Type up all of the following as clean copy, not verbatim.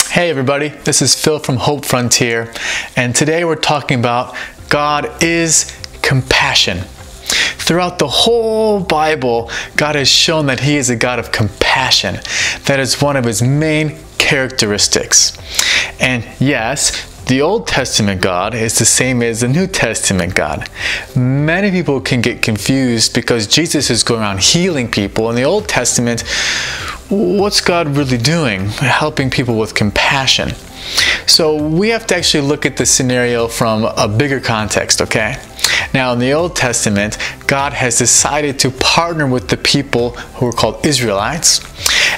Hey everybody, this is Phil from Hope Frontier, and today we're talking about God is compassion. Throughout the whole Bible, God has shown that He is a God of compassion. That is one of His main characteristics. And yes, the Old Testament God is the same as the New Testament God. Many people can get confused because Jesus is going around healing people. In the Old Testament, what's God really doing? Helping people with compassion. So we have to actually look at the scenario from a bigger context, okay? Now in the Old Testament, God has decided to partner with the people who are called Israelites,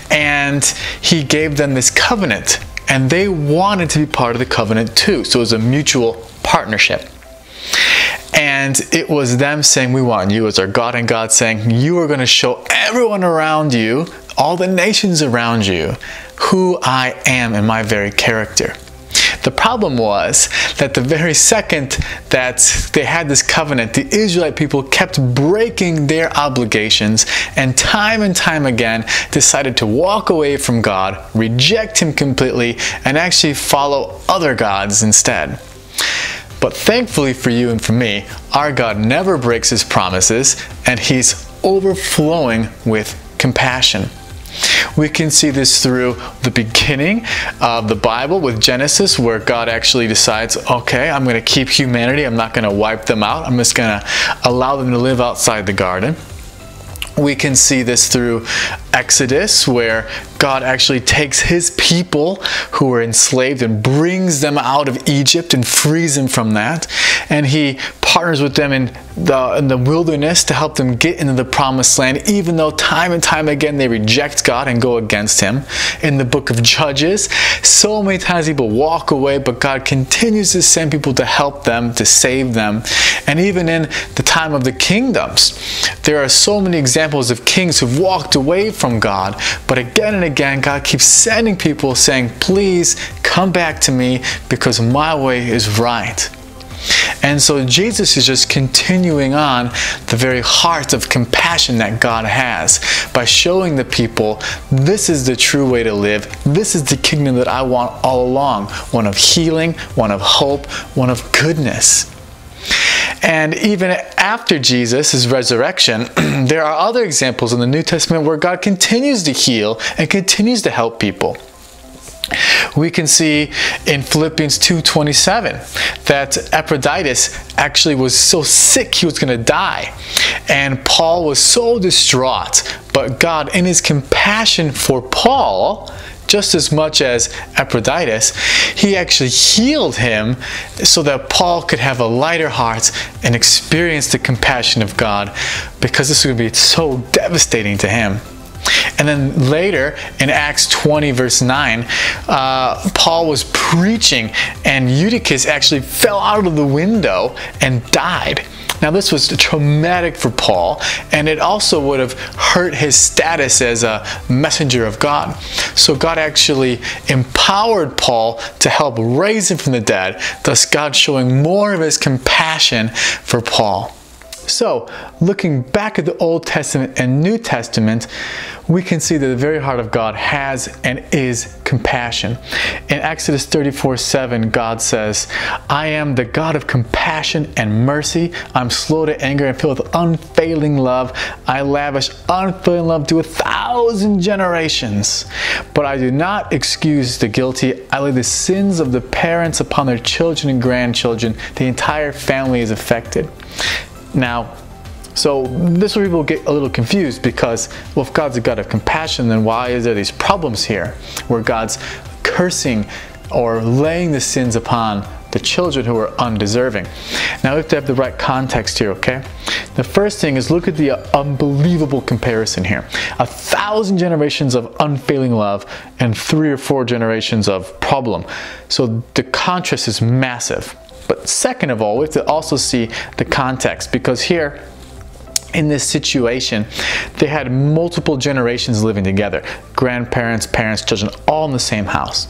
and He gave them this covenant, and they wanted to be part of the covenant too. So it was a mutual partnership. And it was them saying, we want you as our God, and God saying, you are going to show everyone around you, all the nations around you, who I am in my very character. The problem was that the very second that they had this covenant, the Israelite people kept breaking their obligations and time again decided to walk away from God, reject Him completely, and actually follow other gods instead. But thankfully for you and for me, our God never breaks His promises, and He's overflowing with compassion. We can see this through the beginning of the Bible with Genesis, where God actually decides, okay, I'm going to keep humanity. I'm not going to wipe them out. I'm just going to allow them to live outside the garden. We can see this through Exodus, where God actually takes His people who were enslaved and brings them out of Egypt and frees them from that. And He partners with them in the wilderness to help them get into the promised land, even though time and time again they reject God and go against Him. In the book of Judges, so many times people walk away, but God continues to send people to help them, to save them. And even in the time of the kingdoms, there are so many examples of kings who've walked away from God, but again and again God keeps sending people saying, please come back to me because my way is right. And so Jesus is just continuing on the very heart of compassion that God has by showing the people, this is the true way to live. This is the kingdom that I want all along. One of healing, one of hope, one of goodness. And even after Jesus' resurrection, there are other examples in the New Testament where God continues to heal and continues to help people. We can see in Philippians 2:27 that Epaphroditus actually was so sick he was going to die. And Paul was so distraught. But God, in His compassion for Paul, just as much as Epaphroditus, He actually healed him so that Paul could have a lighter heart and experience the compassion of God, because this would be so devastating to him. And then later in Acts 20 verse 9, Paul was preaching and Eutychus actually fell out of the window and died. Now this was traumatic for Paul, and it also would have hurt his status as a messenger of God. So God actually empowered Paul to help raise him from the dead, thus God showing more of His compassion for Paul. So, looking back at the Old Testament and New Testament, we can see that the very heart of God has and is compassion. In Exodus 34:7, God says, I am the God of compassion and mercy. I'm slow to anger and filled with unfailing love. I lavish unfailing love to 1,000 generations. But I do not excuse the guilty. I lay the sins of the parents upon their children and grandchildren. The entire family is affected. Now, so this is where people get a little confused, because, well, if God's a God of compassion, then why is there these problems here where God's cursing or laying the sins upon the children who are undeserving? Now we have to have the right context here, okay? The first thing is, look at the unbelievable comparison here. 1,000 generations of unfailing love and 3 or 4 generations of problem. So the contrast is massive. But second of all, we have to also see the context, because here in this situation, they had multiple generations living together. Grandparents, parents, children, all in the same house.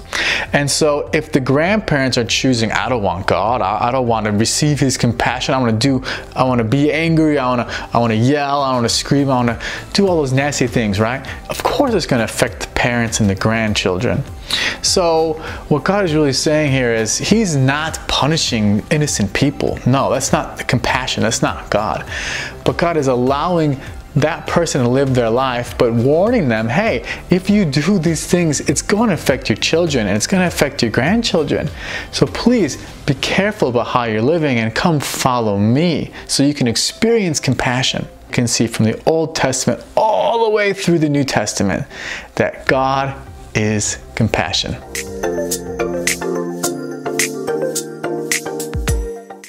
And so if the grandparents are choosing, I don't want God, I don't want to receive his compassion, I want to be angry, I want to yell, I want to scream, I want to do all those nasty things, right? Of course it's going to affect the parents and the grandchildren. So what God is really saying here is he's not punishing innocent people. No, that's not the compassion. That's not God. But God is allowing that person to live their life, but warning them, hey, if you do these things, it's going to affect your children and it's going to affect your grandchildren. So please be careful about how you're living and come follow me so you can experience compassion. You can see from the Old Testament all the way through the New Testament that God is compassion.